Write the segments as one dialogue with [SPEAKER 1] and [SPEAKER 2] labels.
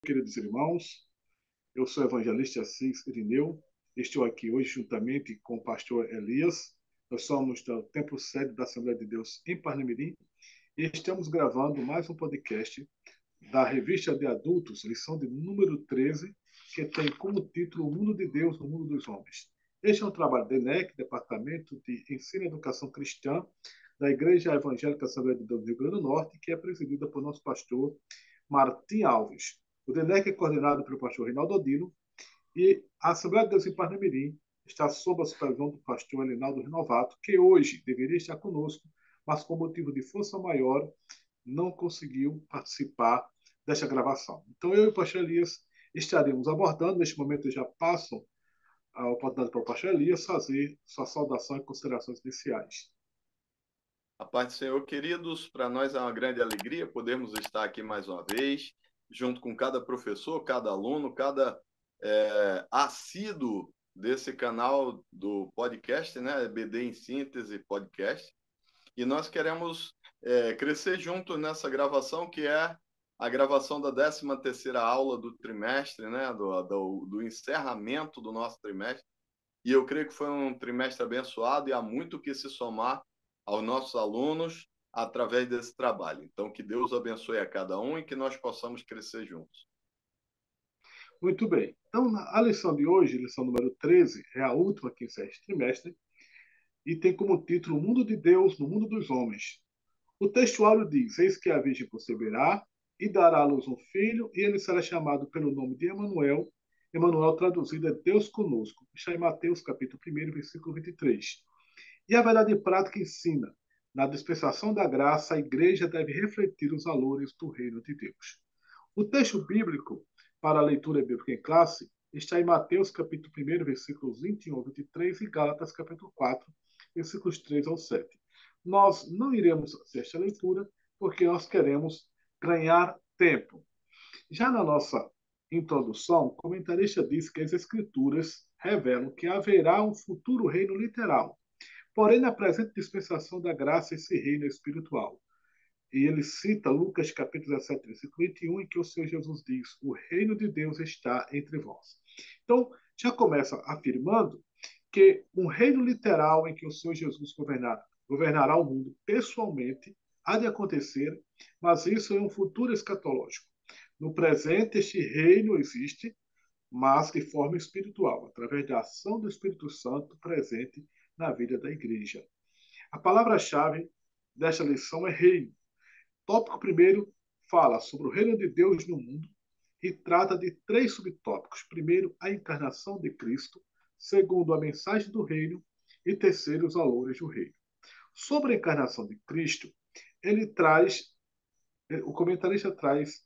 [SPEAKER 1] queridos irmãos. Eu sou o evangelista Assis Irineu. Estou aqui hoje juntamente com o pastor Elias. Nós somos do Templo Sede da Assembleia de Deus em Parnamirim e estamos gravando mais um podcast da revista de adultos, lição de número 13, que tem como título O Mundo de Deus no Mundo dos Homens. Este é um trabalho do ENEC, Departamento de Ensino e Educação Cristã, da Igreja Evangélica Assembleia de Deus do Rio Grande do Norte, que é presidida por nosso pastor Martim Alves. O DENEC é coordenado pelo pastor Reinaldo Odilo e a Assembleia de Deus em Parnamirim está sob a supervisão do pastor Elinaldo Renovato, que hoje deveria estar conosco, mas por motivo de força maior não conseguiu participar desta gravação. Então eu e o pastor Elias estaremos abordando, neste momento eu já passo a oportunidade para o pastor Elias fazer sua saudação e considerações iniciais.
[SPEAKER 2] A paz do Senhor, queridos, para nós é uma grande alegria podermos estar aqui mais uma vez, junto com cada professor, cada aluno, cada assíduo desse canal do podcast, né? BD em Síntese Podcast. E nós queremos crescer junto nessa gravação, que é a gravação da 13ª aula do trimestre, né? Do encerramento do nosso trimestre. E eu creio que foi um trimestre abençoado e há muito que se somar aos nossos alunos através desse trabalho. Então, que Deus abençoe a cada um e que nós possamos crescer juntos.
[SPEAKER 1] Muito bem. Então, a lição de hoje, lição número 13, é a última que encerra este trimestre e tem como título O Mundo de Deus no Mundo dos Homens. O textuário diz: Eis que a Virgem conceberá e dará à luz um filho, e ele será chamado pelo nome de Emanuel. Emanuel traduzido é Deus conosco. Está em Mateus capítulo 1, versículo 23. E a verdade prática ensina: na dispensação da graça, a igreja deve refletir os valores do reino de Deus. O texto bíblico para a leitura bíblica em classe está em Mateus capítulo 1, versículos 21 a 23 e Gálatas capítulo 4, versículos 3 ao 7. Nós não iremos fazer esta leitura porque nós queremos ganhar tempo. Já na nossa introdução, o comentarista diz que as escrituras revelam que haverá um futuro reino literal. Porém, na presente dispensação da graça, esse reino é espiritual. E ele cita Lucas capítulo 17, versículo 21, em que o Senhor Jesus diz: o reino de Deus está entre vós. Então, já começa afirmando que um reino literal em que o Senhor Jesus governará o mundo pessoalmente há de acontecer, mas isso é um futuro escatológico. No presente, este reino existe, mas de forma espiritual, através da ação do Espírito Santo presente na vida da igreja. A palavra-chave desta lição é reino. Tópico primeiro fala sobre o reino de Deus no mundo e trata de 3 subtópicos. Primeiro, a encarnação de Cristo. Segundo, a mensagem do reino. E terceiro, os valores do reino. Sobre a encarnação de Cristo, o comentarista traz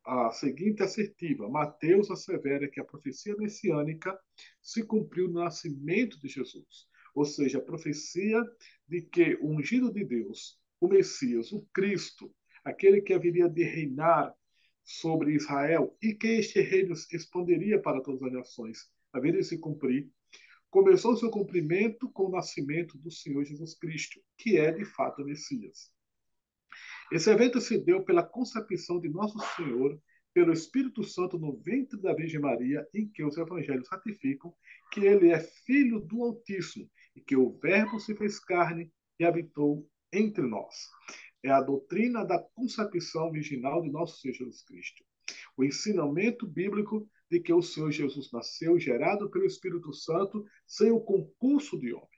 [SPEAKER 1] a seguinte assertiva: Mateus assevera que a profecia messiânica se cumpriu no nascimento de Jesus. Ou seja, a profecia de que o ungido de Deus, o Messias, o Cristo, aquele que haveria de reinar sobre Israel e que este reino expandiria para todas as nações, haveria de se cumprir, começou seu cumprimento com o nascimento do Senhor Jesus Cristo, que é de fato o Messias. Esse evento se deu pela concepção de Nosso Senhor pelo Espírito Santo no ventre da Virgem Maria, em que os evangelhos ratificam que ele é filho do Altíssimo e que o Verbo se fez carne e habitou entre nós. É a doutrina da concepção virginal de nosso Senhor Jesus Cristo. O ensinamento bíblico de que o Senhor Jesus nasceu gerado pelo Espírito Santo sem o concurso de homem.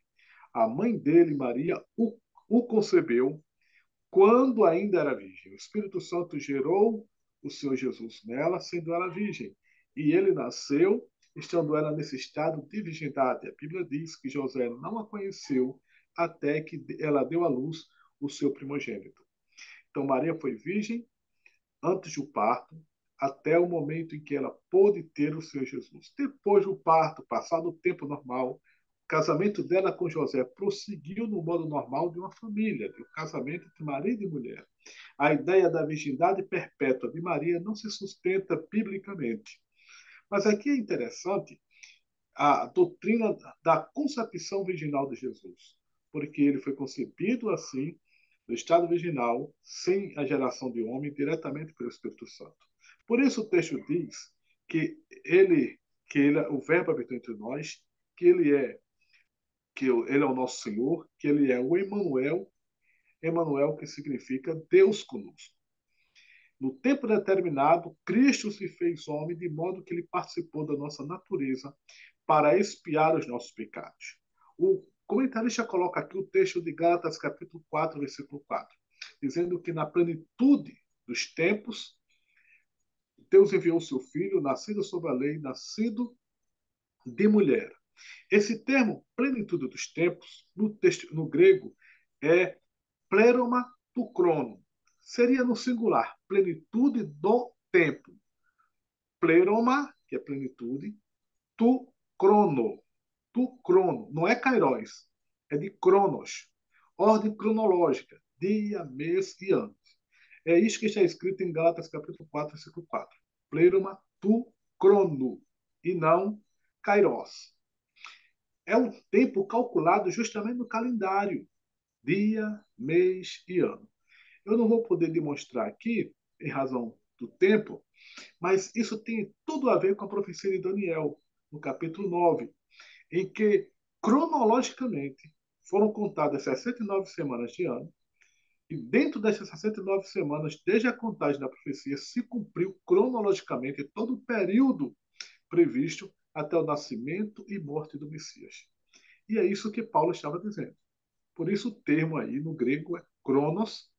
[SPEAKER 1] A mãe dele, Maria, o concebeu quando ainda era virgem. O Espírito Santo gerou o Senhor Jesus nela, sendo ela virgem. E ele nasceu, estando ela nesse estado de virgindade. A Bíblia diz que José não a conheceu até que ela deu à luz o seu primogênito. Então, Maria foi virgem antes do parto, até o momento em que ela pôde ter o Senhor Jesus. Depois do parto, passado o tempo normal, o casamento dela com José prosseguiu no modo normal de uma família, de um casamento entre marido e mulher. A ideia da virgindade perpétua de Maria não se sustenta biblicamente. Mas aqui é interessante a doutrina da concepção virginal de Jesus, porque ele foi concebido assim, no estado virginal, sem a geração de homem, diretamente pelo Espírito Santo. Por isso o texto diz que ele é o verbo habitou entre nós, que ele é o nosso Senhor, que ele é o Emanuel, Emanuel que significa Deus conosco. No tempo determinado, Cristo se fez homem de modo que ele participou da nossa natureza para expiar os nossos pecados. O comentarista coloca aqui o texto de Gálatas, capítulo 4, versículo 4, dizendo que na plenitude dos tempos, Deus enviou o seu filho, nascido sob a lei, nascido de mulher. Esse termo, plenitude dos tempos, no grego, é pleroma tu crono. Seria no singular, plenitude do tempo. Pleroma, que é plenitude, tu crono. Tu crono. Não é kairos, é de cronos. Ordem cronológica, dia, mês e ano. É isso que está escrito em Gálatas capítulo 4, versículo 4. Pleroma tu crono, e não kairos. É um tempo calculado justamente no calendário, dia, mês e ano. Eu não vou poder demonstrar aqui, em razão do tempo, mas isso tem tudo a ver com a profecia de Daniel, no capítulo 9, em que, cronologicamente, foram contadas 69 semanas de ano, e dentro dessas 69 semanas, desde a contagem da profecia, se cumpriu cronologicamente todo o período previsto até o nascimento e morte do Messias. E é isso que Paulo estava dizendo. Por isso o termo aí no grego é cronos,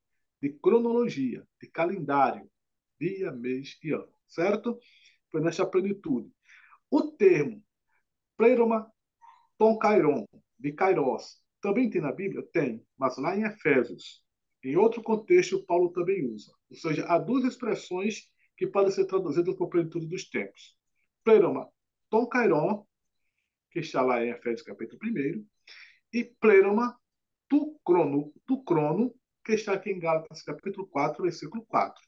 [SPEAKER 1] de cronologia, de calendário, dia, mês e ano, certo? Foi nesta plenitude. O termo pleroma ton kairon, de kairos, também tem na Bíblia? Tem, mas lá em Efésios. Em outro contexto, Paulo também usa. Ou seja, há duas expressões que podem ser traduzidas por plenitude dos tempos. Pleroma ton kairon, que está lá em Efésios capítulo 1, e pleroma tu crono, que está aqui em Gálatas capítulo 4, versículo 4.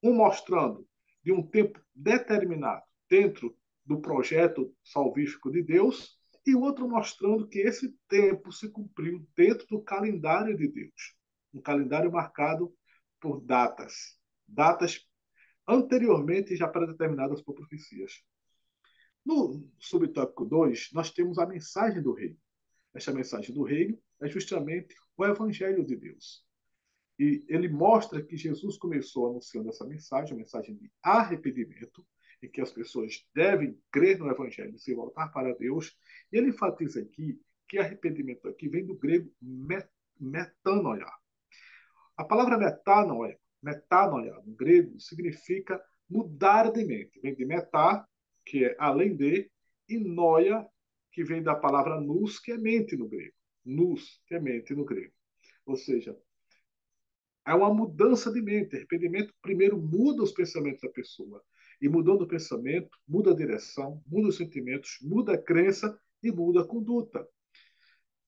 [SPEAKER 1] Um mostrando de um tempo determinado dentro do projeto salvífico de Deus, e o outro mostrando que esse tempo se cumpriu dentro do calendário de Deus. Um calendário marcado por datas anteriormente já predeterminadas por profecias. No subtópico 2, nós temos a mensagem do reino. Esta mensagem do reino é justamente o Evangelho de Deus. E ele mostra que Jesus começou anunciando essa mensagem, a mensagem de arrependimento, em que as pessoas devem crer no Evangelho e se voltar para Deus. E ele enfatiza aqui que arrependimento aqui vem do grego metanoia. A palavra metanoia no grego, significa mudar de mente. Vem de metá, que é além de, e noia, que vem da palavra nous, que é mente no grego. Nous, que é mente no grego. Ou seja, é uma mudança de mente. Arrependimento primeiro muda os pensamentos da pessoa. E mudando o pensamento, muda a direção, muda os sentimentos, muda a crença e muda a conduta.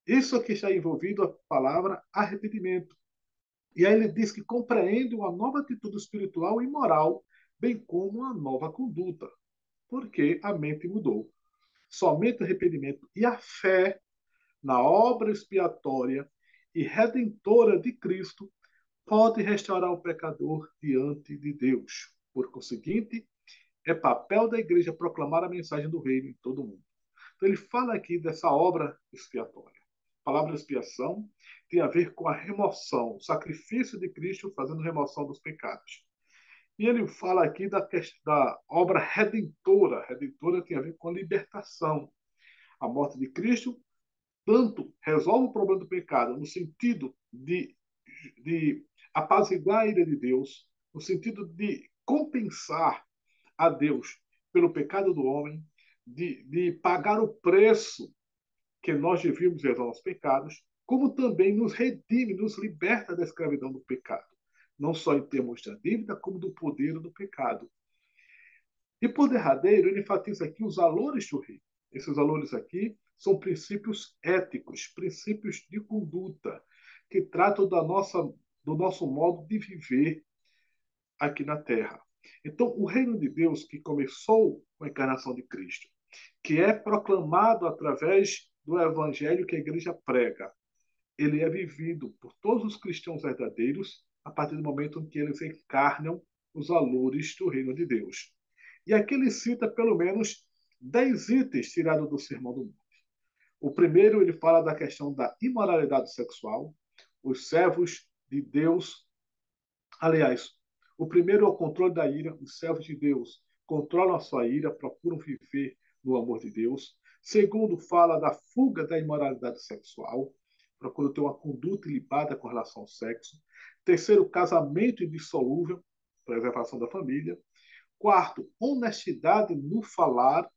[SPEAKER 1] Isso aqui está envolvido a palavra arrependimento. E aí ele diz que compreende uma nova atitude espiritual e moral, bem como uma nova conduta, porque a mente mudou. Somente o arrependimento e a fé na obra expiatória e redentora de Cristo pode restaurar o pecador diante de Deus. Por conseguinte, é papel da igreja proclamar a mensagem do reino em todo o mundo. Então ele fala aqui dessa obra expiatória. A palavra expiação tem a ver com a remoção, o sacrifício de Cristo fazendo remoção dos pecados. E ele fala aqui da obra redentora. Redentora tem a ver com a libertação. A morte de Cristo tanto resolve o problema do pecado no sentido de apaziguar a ira de Deus, no sentido de compensar a Deus pelo pecado do homem, de pagar o preço que nós devíamos levar aos pecados, como também nos redime, nos liberta da escravidão do pecado. Não só em termos da dívida, como do poder do pecado. E por derradeiro, ele enfatiza aqui os valores do reino. Esses valores aqui são princípios éticos, princípios de conduta, que tratam do nosso modo de viver aqui na Terra. Então, o reino de Deus, que começou com a encarnação de Cristo, que é proclamado através do evangelho que a igreja prega, ele é vivido por todos os cristãos verdadeiros a partir do momento em que eles encarnam os valores do reino de Deus. E aqui ele cita pelo menos 10 itens tirados do Sermão do Monte. O primeiro, ele fala da questão da imoralidade sexual, os servos de Deus. Aliás, o primeiro é o controle da ira. Os servos de Deus controlam a sua ira, procuram viver no amor de Deus. Segundo, fala da fuga da imoralidade sexual, procuram ter uma conduta ilibada com relação ao sexo. Terceiro, casamento indissolúvel, preservação da família. Quarto, honestidade no falar.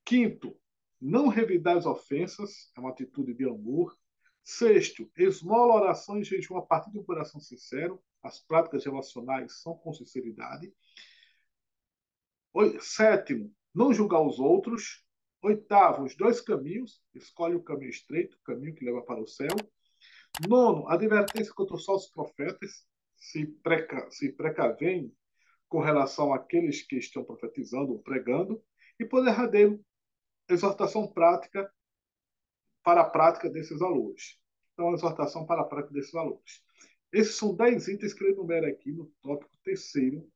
[SPEAKER 1] Quinto, não revidar as ofensas, é uma atitude de amor. Sexto, esmola, oração e jejum a partir de um coração sincero. As práticas relacionais são com sinceridade. Sétimo, não julgar os outros. Oitavo, os dois caminhos. Escolhe o caminho estreito, o caminho que leva para o céu. Nono, advertência contra os falsos profetas. Se precavem com relação àqueles que estão profetizando ou pregando. E por derradeiro, exortação prática para a prática desses valores. Então, a exortação para a prática desses valores. Esses são 10 itens que ele enumera aqui no tópico terceiro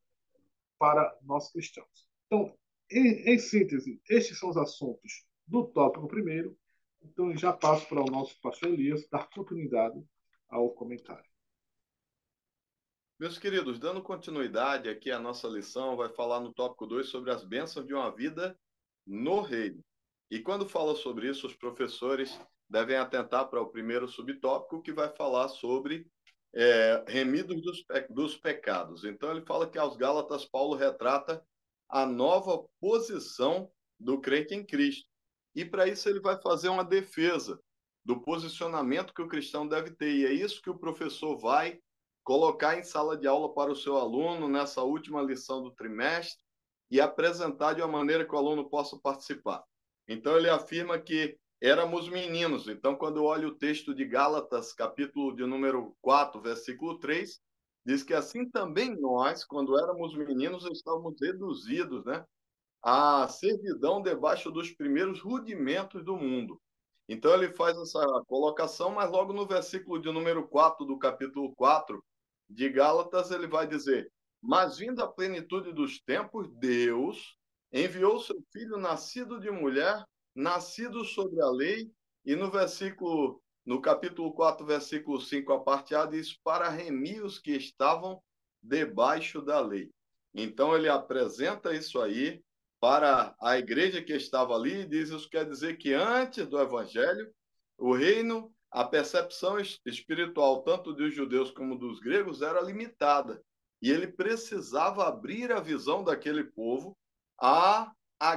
[SPEAKER 1] para nós cristãos. Então, em síntese, estes são os assuntos do tópico primeiro. Então, eu já passo para o nosso pastor Elias dar continuidade ao comentário.
[SPEAKER 2] Meus queridos, dando continuidade aqui à nossa lição, vai falar no tópico 2 sobre as bênçãos de uma vida no reino. E quando fala sobre isso, os professores devem atentar para o primeiro subtópico, que vai falar sobre remidos dos pecados. Então, ele fala que aos Gálatas, Paulo retrata a nova posição do crente em Cristo. E para isso ele vai fazer uma defesa do posicionamento que o cristão deve ter. E é isso que o professor vai colocar em sala de aula para o seu aluno nessa última lição do trimestre e apresentar de uma maneira que o aluno possa participar. Então, ele afirma que éramos meninos. Então, quando eu olho o texto de Gálatas, capítulo de número 4, versículo 3, diz que assim também nós, quando éramos meninos, estávamos reduzidos, né, à servidão debaixo dos primeiros rudimentos do mundo. Então, ele faz essa colocação, mas logo no versículo de número 4 do capítulo 4 de Gálatas, ele vai dizer: mas vindo a plenitude dos tempos, Deus enviou seu filho nascido de mulher, nascido sobre a lei, e no capítulo 4, versículo 5, a parte A, diz: para remir os que estavam debaixo da lei. Então, ele apresenta isso aí para a igreja que estava ali, e diz: isso quer dizer que antes do evangelho, o reino, a percepção espiritual, tanto dos judeus como dos gregos, era limitada. E ele precisava abrir a visão daquele povo à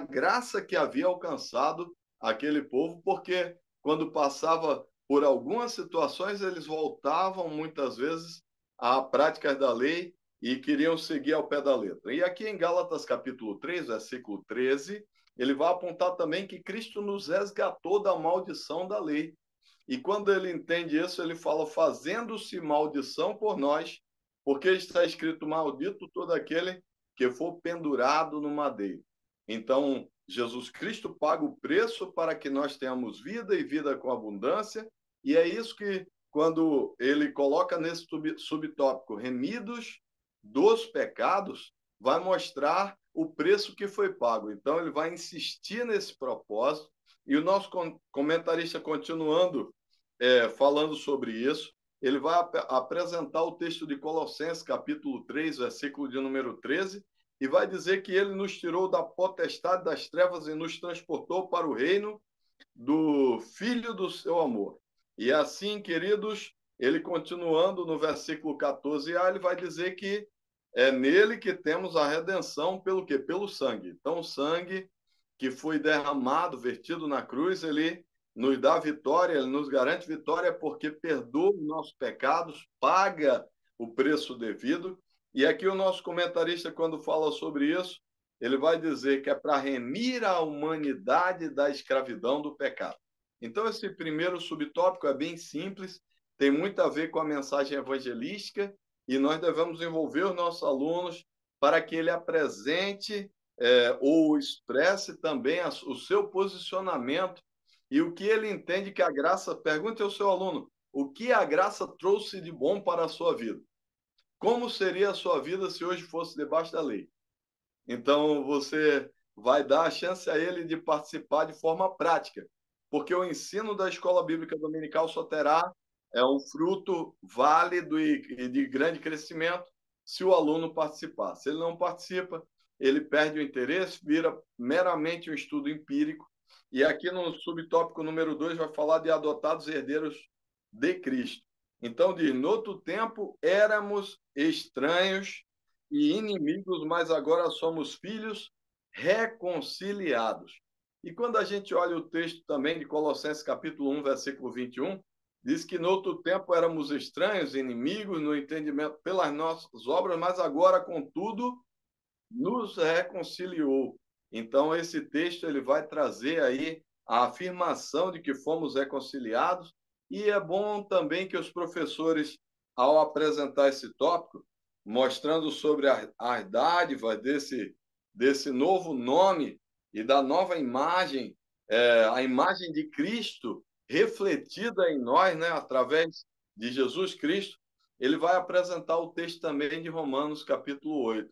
[SPEAKER 2] graça que havia alcançado aquele povo, porque quando passava por algumas situações, eles voltavam muitas vezes à prática da lei e queriam seguir ao pé da letra. E aqui em Gálatas capítulo 3, versículo 13, ele vai apontar também que Cristo nos resgatou da maldição da lei. E quando ele entende isso, ele fala: fazendo-se maldição por nós, porque está escrito: maldito todo aquele que for pendurado no madeiro. Então, Jesus Cristo paga o preço para que nós tenhamos vida e vida com abundância, e é isso que, quando ele coloca nesse subtópico, remidos dos pecados, vai mostrar o preço que foi pago. Então, ele vai insistir nesse propósito, e o nosso comentarista, continuando falando sobre isso, ele vai apresentar o texto de Colossenses, capítulo 3, versículo de número 13, e vai dizer que ele nos tirou da potestade das trevas e nos transportou para o reino do Filho do seu amor. E assim, queridos, ele continuando no versículo 14a, ele vai dizer que é nele que temos a redenção pelo quê? Pelo sangue. Então, o sangue que foi derramado, vertido na cruz, ele nos dá vitória, ele nos garante vitória porque perdoa os nossos pecados, paga o preço devido. E aqui o nosso comentarista, quando fala sobre isso, ele vai dizer que é para remir a humanidade da escravidão do pecado. Então, esse primeiro subtópico é bem simples, tem muito a ver com a mensagem evangelística, e nós devemos envolver os nossos alunos para que ele apresente ou expresse também o seu posicionamento e o que ele entende que a graça. Pergunte ao seu aluno: o que a graça trouxe de bom para a sua vida? como seria a sua vida se hoje fosse debaixo da lei? Então, você vai dar a chance a ele de participar de forma prática, porque o ensino da escola bíblica dominical só terá um fruto válido e de grande crescimento se o aluno participar. Se ele não participa, ele perde o interesse, vira meramente um estudo empírico. E aqui no subtópico número 2 vai falar de adotados herdeiros de Cristo. Então, diz: no outro tempo éramos estranhos e inimigos, mas agora somos filhos reconciliados. E quando a gente olha o texto também de Colossenses capítulo 1, versículo 21, diz que no outro tempo éramos estranhos, inimigos no entendimento pelas nossas obras, mas agora, contudo, nos reconciliou. Então, esse texto ele vai trazer aí a afirmação de que fomos reconciliados, e é bom também que os professores, ao apresentar esse tópico, mostrando sobre as dádivas desse novo nome e da nova imagem, a imagem de Cristo refletida em nós, né, através de Jesus Cristo, ele vai apresentar o texto também de Romanos, capítulo 8.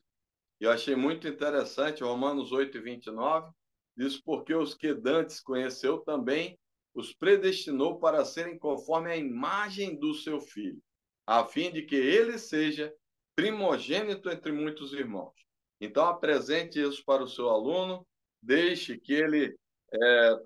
[SPEAKER 2] Eu achei muito interessante, Romanos 8, 29, diz: porque os que dantes conheceu também, os predestinou para serem conforme a imagem do seu Filho, a fim de que ele seja primogênito entre muitos irmãos. Então, apresente isso para o seu aluno, deixe que ele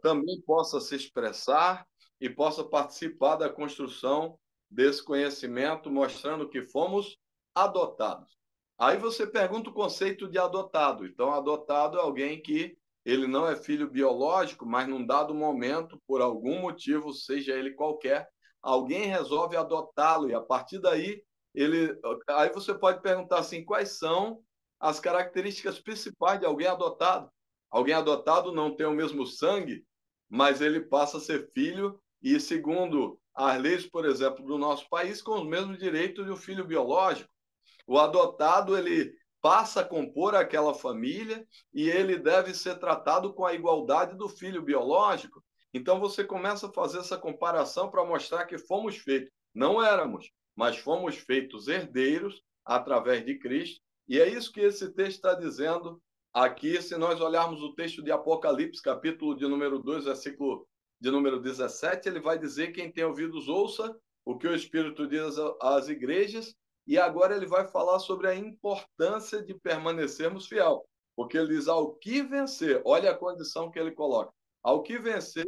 [SPEAKER 2] também possa se expressar e possa participar da construção desse conhecimento, mostrando que fomos adotados. Aí você pergunta o conceito de adotado. Então, adotado é alguém que ele não é filho biológico, mas num dado momento, por algum motivo, seja ele qualquer, alguém resolve adotá-lo, e a partir daí aí você pode perguntar assim: quais são as características principais de alguém adotado? Alguém adotado não tem o mesmo sangue, mas ele passa a ser filho e, segundo as leis, por exemplo, do nosso país, com os mesmos direitos de um filho biológico. O adotado, ele passa a compor aquela família e ele deve ser tratado com a igualdade do filho biológico. Então você começa a fazer essa comparação para mostrar que fomos feitos, não éramos, mas fomos feitos herdeiros através de Cristo. E é isso que esse texto está dizendo aqui. Se nós olharmos o texto de Apocalipse, capítulo de número 2, versículo de número 17, ele vai dizer: quem tem ouvidos, ouça o que o Espírito diz às igrejas. E agora ele vai falar sobre a importância de permanecermos fiel, porque ele diz: ao que vencer, olha a condição que ele coloca: ao que vencer,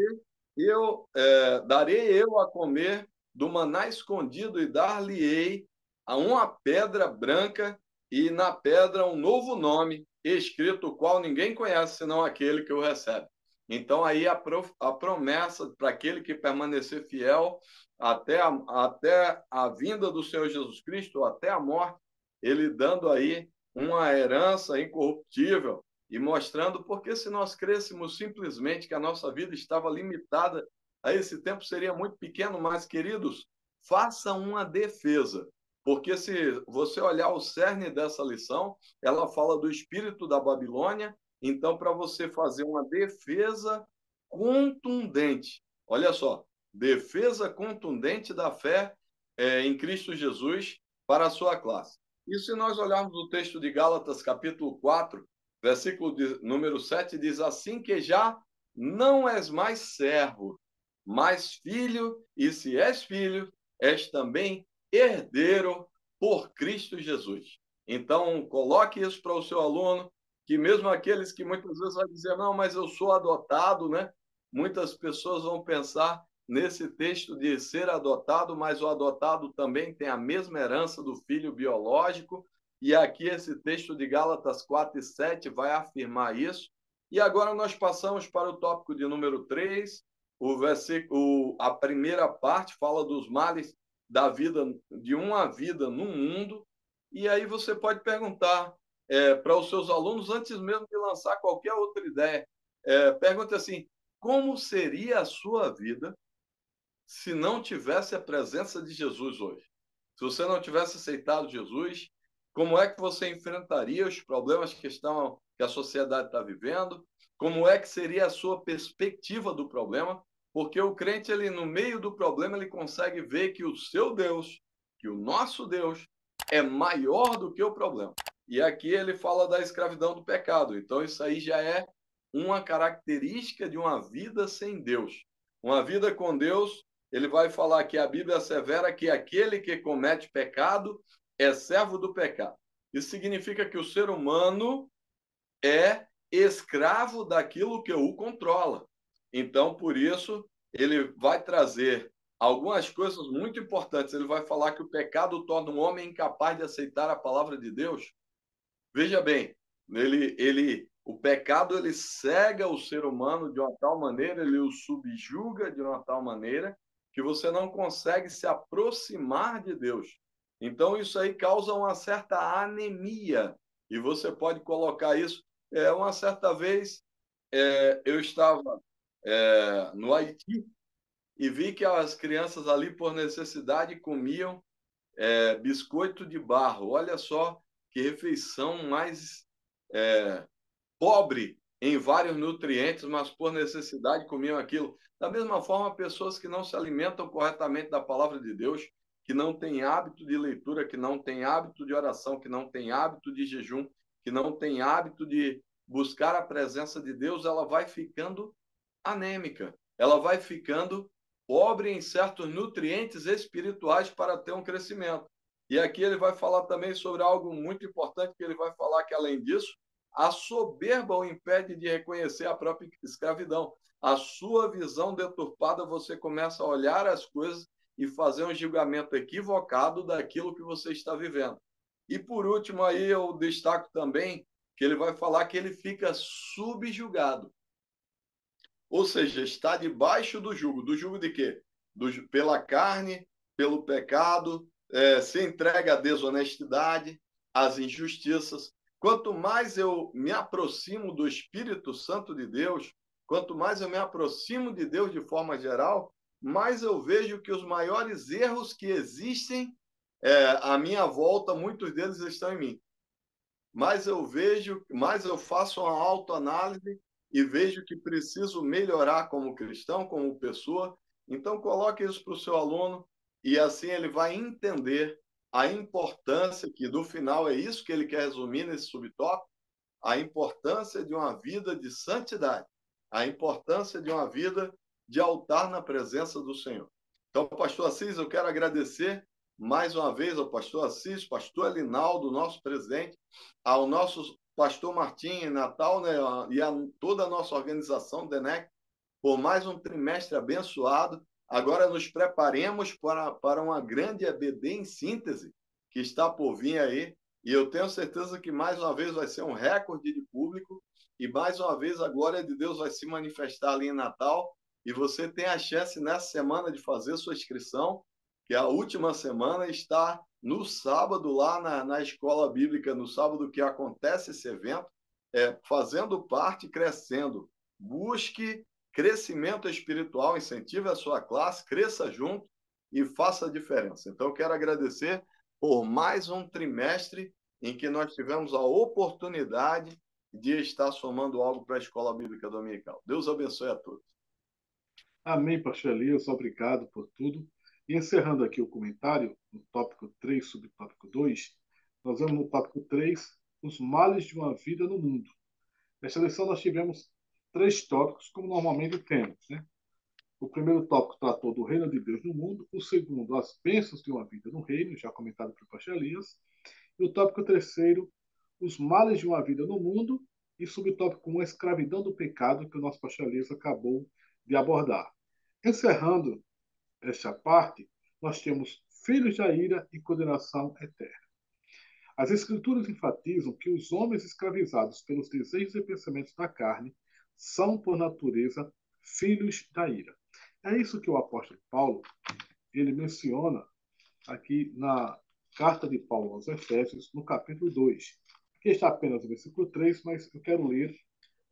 [SPEAKER 2] darei eu a comer do maná escondido, e dar-lhe-ei a uma pedra branca, e na pedra um novo nome, escrito, o qual ninguém conhece, senão aquele que o recebe. Então, aí a promessa para aquele que permanecer fiel até a vinda do Senhor Jesus Cristo, até a morte, ele dando aí uma herança incorruptível e mostrando, porque se nós crêssemos simplesmente que a nossa vida estava limitada a esse tempo, seria muito pequeno. Mas, queridos, faça uma defesa, porque se você olhar o cerne dessa lição, ela fala do espírito da Babilônia. Então, para você fazer uma defesa contundente, olha só, defesa contundente da fé em Cristo Jesus para a sua classe. E se nós olharmos o texto de Gálatas, capítulo 4, versículo número 7, diz: assim que já não és mais servo, mas filho, e se és filho, és também herdeiro por Cristo Jesus. Então, coloque isso para o seu aluno, que mesmo aqueles que muitas vezes vão dizer: não, mas eu sou adotado, né? Muitas pessoas vão pensar nesse texto de ser adotado, mas o adotado também tem a mesma herança do filho biológico. E aqui esse texto de Gálatas 4 e 7 vai afirmar isso. E agora nós passamos para o tópico de número 3. A primeira parte fala dos males da vida, de uma vida no mundo. E aí você pode perguntar para os seus alunos, antes mesmo de lançar qualquer outra ideia, pergunte assim: como seria a sua vida se não tivesse a presença de Jesus hoje? Se você não tivesse aceitado Jesus, como é que você enfrentaria os problemas que a sociedade está vivendo? Como é que seria a sua perspectiva do problema? Porque o crente, ele no meio do problema, ele consegue ver que o seu Deus, que o nosso Deus, é maior do que o problema. E aqui ele fala da escravidão do pecado. Então, isso aí já é uma característica de uma vida sem Deus. Uma vida com Deus, ele vai falar que a Bíblia assevera que aquele que comete pecado é servo do pecado. Isso significa que o ser humano é escravo daquilo que o controla. Então, por isso, ele vai trazer algumas coisas muito importantes. Ele vai falar que o pecado torna um homem incapaz de aceitar a palavra de Deus. Veja bem, o pecado ele cega o ser humano de uma tal maneira, ele o subjuga de uma tal maneira que você não consegue se aproximar de Deus. Então isso aí causa uma certa anemia e você pode colocar isso. Uma certa vez eu estava no Haiti e vi que as crianças ali por necessidade comiam biscoito de barro. Olha só que refeição mais pobre em vários nutrientes, mas por necessidade comiam aquilo. Da mesma forma, pessoas que não se alimentam corretamente da palavra de Deus, que não têm hábito de leitura, que não têm hábito de oração, que não têm hábito de jejum, que não têm hábito de buscar a presença de Deus, ela vai ficando anêmica, ela vai ficando pobre em certos nutrientes espirituais para ter um crescimento. E aqui ele vai falar também sobre algo muito importante, que ele vai falar que, além disso, a soberba o impede de reconhecer a própria escravidão. A sua visão deturpada, você começa a olhar as coisas e fazer um julgamento equivocado daquilo que você está vivendo. E, por último, aí eu destaco também que ele vai falar que ele fica subjugado. Ou seja, está debaixo do jugo. Do jugo de quê? Pela carne, pelo pecado, se entrega à desonestidade, às injustiças. Quanto mais eu me aproximo do Espírito Santo de Deus, quanto mais eu me aproximo de Deus de forma geral, mais eu vejo que os maiores erros que existem à minha volta, muitos deles estão em mim. Mais eu vejo, mais eu faço uma autoanálise e vejo que preciso melhorar como cristão, como pessoa. Então, coloque isso para o seu aluno e assim ele vai entender a importância, que no final é isso que ele quer resumir nesse subtópico, a importância de uma vida de santidade, a importância de uma vida de altar na presença do Senhor. Então, pastor Assis, eu quero agradecer mais uma vez ao pastor Assis, pastor Elinaldo, nosso presidente, ao nosso pastor Martim em Natal, né, e a toda a nossa organização, DENEC, por mais um trimestre abençoado. Agora nos preparemos para uma grande EBD em síntese que está por vir aí. E eu tenho certeza que mais uma vez vai ser um recorde de público e mais uma vez a glória de Deus vai se manifestar ali em Natal. E você tem a chance nessa semana de fazer sua inscrição, que a última semana está no sábado lá na escola bíblica, no sábado que acontece esse evento, fazendo parte, crescendo. Busque crescimento espiritual, incentive a sua classe, cresça junto e faça a diferença. Então, eu quero agradecer por mais um trimestre em que nós tivemos a oportunidade de estar somando algo para a Escola Bíblica Dominical. Deus abençoe a todos.
[SPEAKER 1] Amém, pastor Elias, obrigado por tudo. E encerrando aqui o comentário, no tópico 3, subtópico 2, nós vemos no tópico 3 os males de uma vida no mundo. Nesta lição nós tivemos 3 tópicos, como normalmente temos, né? O primeiro tópico tratou do reino de Deus no mundo, o segundo, as bênçãos de uma vida no reino, já comentado pelo pastor Elias, e o tópico terceiro, os males de uma vida no mundo, e subtópico 1, a escravidão do pecado, que o nosso pastor Elias acabou de abordar. Encerrando esta parte, nós temos filhos da ira e condenação eterna. As Escrituras enfatizam que os homens escravizados pelos desejos e pensamentos da carne são, por natureza, filhos da ira. É isso que o apóstolo Paulo ele menciona aqui na carta de Paulo aos Efésios, no capítulo 2. Aqui está apenas o versículo 3, mas eu quero ler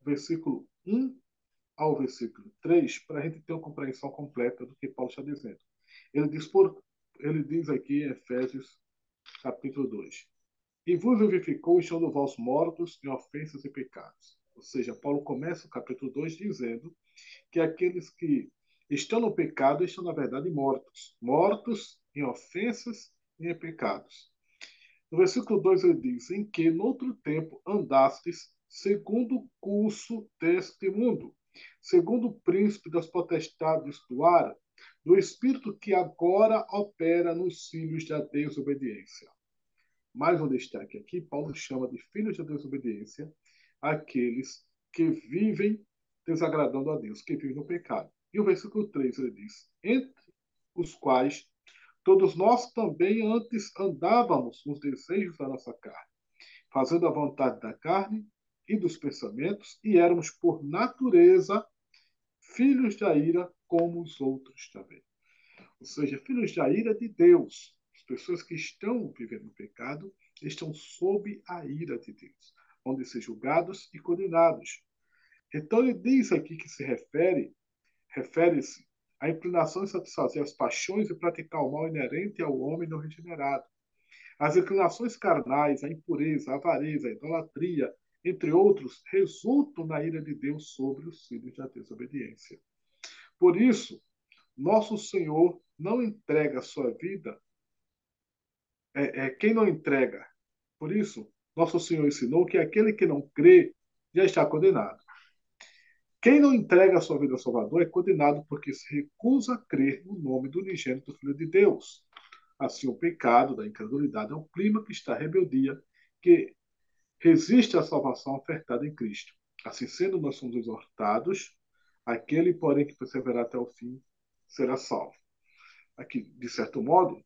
[SPEAKER 1] o versículo 1 ao versículo 3 para a gente ter uma compreensão completa do que Paulo está dizendo. Ele diz aqui em Efésios, capítulo 2. E vos vivificou, estando vós mortos em ofensas e pecados. Ou seja, Paulo começa o capítulo 2 dizendo que aqueles que estão no pecado estão, na verdade, mortos. Mortos em ofensas e em pecados. No versículo 2 ele diz: em que, noutro tempo, andastes segundo o curso deste mundo, segundo o príncipe das potestades do ar, do espírito que agora opera nos filhos da desobediência. Mais um destaque aqui: Paulo chama de filhos da desobediência aqueles que vivem desagradando a Deus, que vivem no pecado. E o versículo 3 ele diz: entre os quais todos nós também antes andávamos nos desejos da nossa carne, fazendo a vontade da carne e dos pensamentos, e éramos, por natureza, filhos da ira, como os outros também. Ou seja, filhos da ira de Deus. As pessoas que estão vivendo no pecado estão sob a ira de Deus, vão de ser julgados e condenados. Então ele diz aqui que refere-se à inclinação de satisfazer as paixões e praticar o mal inerente ao homem não regenerado. As inclinações carnais, a impureza, a avareza, a idolatria, entre outros, resultam na ira de Deus sobre os filhos da desobediência. Por isso, nosso Senhor não entrega a sua vida, quem não entrega. Por isso, nosso Senhor ensinou que aquele que não crê já está condenado. Quem não entrega a sua vida ao Salvador é condenado porque se recusa a crer no nome do unigênito Filho de Deus. Assim, o pecado da incredulidade é um clima que está a rebeldia, que resiste à salvação ofertada em Cristo. Assim sendo, nós somos exortados, aquele, porém, que perseverar até o fim será salvo. Aqui, de certo modo,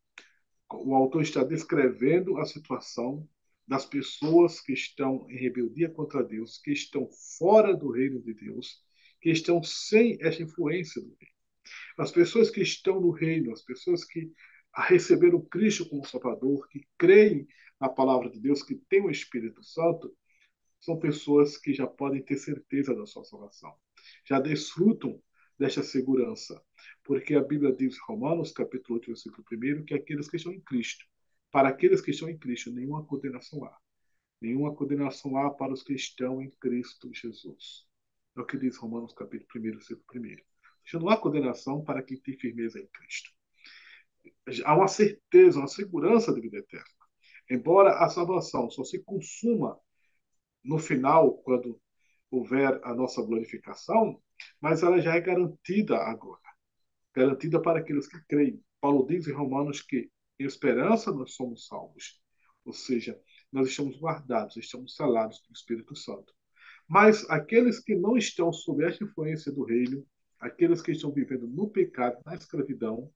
[SPEAKER 1] o autor está descrevendo a situação das pessoas que estão em rebeldia contra Deus, que estão fora do reino de Deus, que estão sem essa influência do reino. As pessoas que estão no reino, as pessoas que receberam Cristo como Salvador, que creem na palavra de Deus, que têm o Espírito Santo, são pessoas que já podem ter certeza da sua salvação, já desfrutam desta segurança, porque a Bíblia diz em Romanos, capítulo 8, versículo 1, que aqueles que estão em Cristo, para aqueles que estão em Cristo, nenhuma condenação há. Nenhuma condenação há para os que estão em Cristo Jesus. É o que diz Romanos, capítulo 1, versículo 1. Já não há condenação para quem tem firmeza em Cristo. Há uma certeza, uma segurança de vida eterna. Embora a salvação só se consuma no final, quando houver a nossa glorificação, mas ela já é garantida agora, garantida para aqueles que creem. Paulo diz em Romanos que em esperança nós somos salvos, ou seja, nós estamos guardados, estamos selados pelo Espírito Santo. Mas aqueles que não estão sob esta influência do reino, aqueles que estão vivendo no pecado, na escravidão,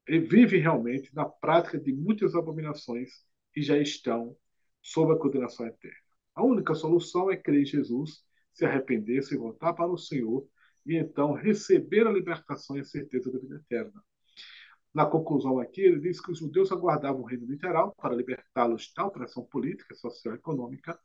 [SPEAKER 1] e vivem realmente na prática de muitas abominações e já estão sob a condenação eterna. A única solução é crer em Jesus, se arrepender, se voltar para o Senhor e então receber a libertação e a certeza da vida eterna. Na conclusão aqui, ele diz que os judeus aguardavam o reino literal para libertá-los da opressão política, social e econômica,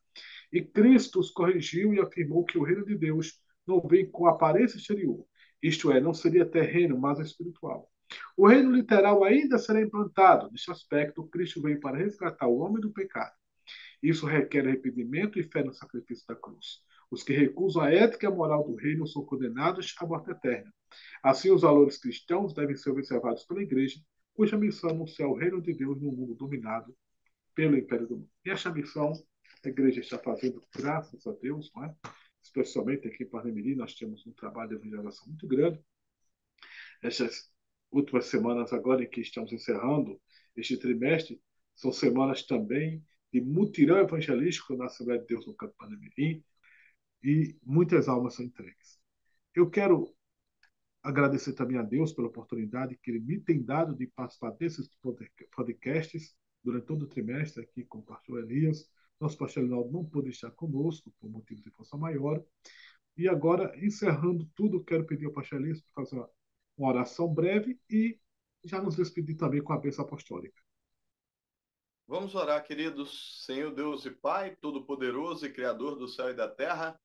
[SPEAKER 1] e Cristo os corrigiu e afirmou que o reino de Deus não vem com aparência exterior, isto é, não seria terreno, mas espiritual. O reino literal ainda será implantado. Neste aspecto, Cristo veio para resgatar o homem do pecado. Isso requer arrependimento e fé no sacrifício da cruz. Os que recusam a ética e a moral do reino são condenados à morte eterna. Assim, os valores cristãos devem ser observados pela Igreja, cuja missão é anunciar o reino de Deus no mundo dominado pelo Império do Mundo. E esta missão a Igreja está fazendo, graças a Deus, não é? Especialmente aqui em Parnamirim, nós temos um trabalho de evangelização muito grande. Estas últimas semanas, agora em que estamos encerrando este trimestre, são semanas também de mutirão evangelístico na Assembleia de Deus no Campo Parnamirim, e muitas almas são entregues. Eu quero agradecer também a Deus pela oportunidade que Ele me tem dado de participar desses podcasts durante todo o trimestre aqui com o pastor Elias. Nosso pastor Linaldo não pôde estar conosco por motivos de força maior. E agora, encerrando tudo, quero pedir ao pastor Elias para fazer uma oração breve e já nos despedir também com a bênção apostólica.
[SPEAKER 2] Vamos orar, queridos. Senhor Deus e Pai, Todo-Poderoso e Criador do céu e da terra,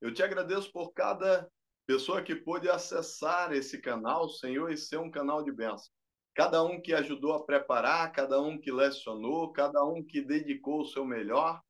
[SPEAKER 2] eu te agradeço por cada pessoa que pôde acessar esse canal, Senhor, e ser um canal de bênção. Cada um que ajudou a preparar, cada um que lecionou, cada um que dedicou o seu melhor.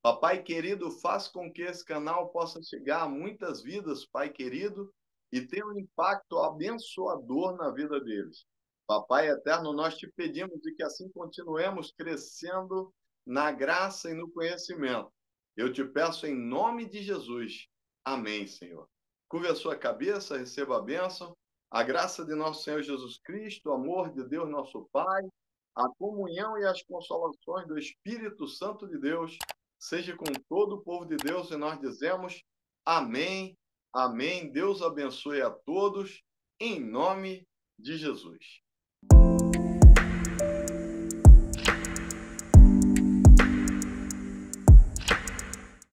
[SPEAKER 2] Papai querido, faz com que esse canal possa chegar a muitas vidas, Pai querido, e ter um impacto abençoador na vida deles. Papai eterno, nós te pedimos e que assim continuemos crescendo na graça e no conhecimento. Eu te peço em nome de Jesus. Amém, Senhor. Curve a sua cabeça, receba a bênção. A graça de nosso Senhor Jesus Cristo, o amor de Deus, nosso Pai, a comunhão e as consolações do Espírito Santo de Deus, seja com todo o povo de Deus, e nós dizemos amém, amém. Deus abençoe a todos, em nome de Jesus.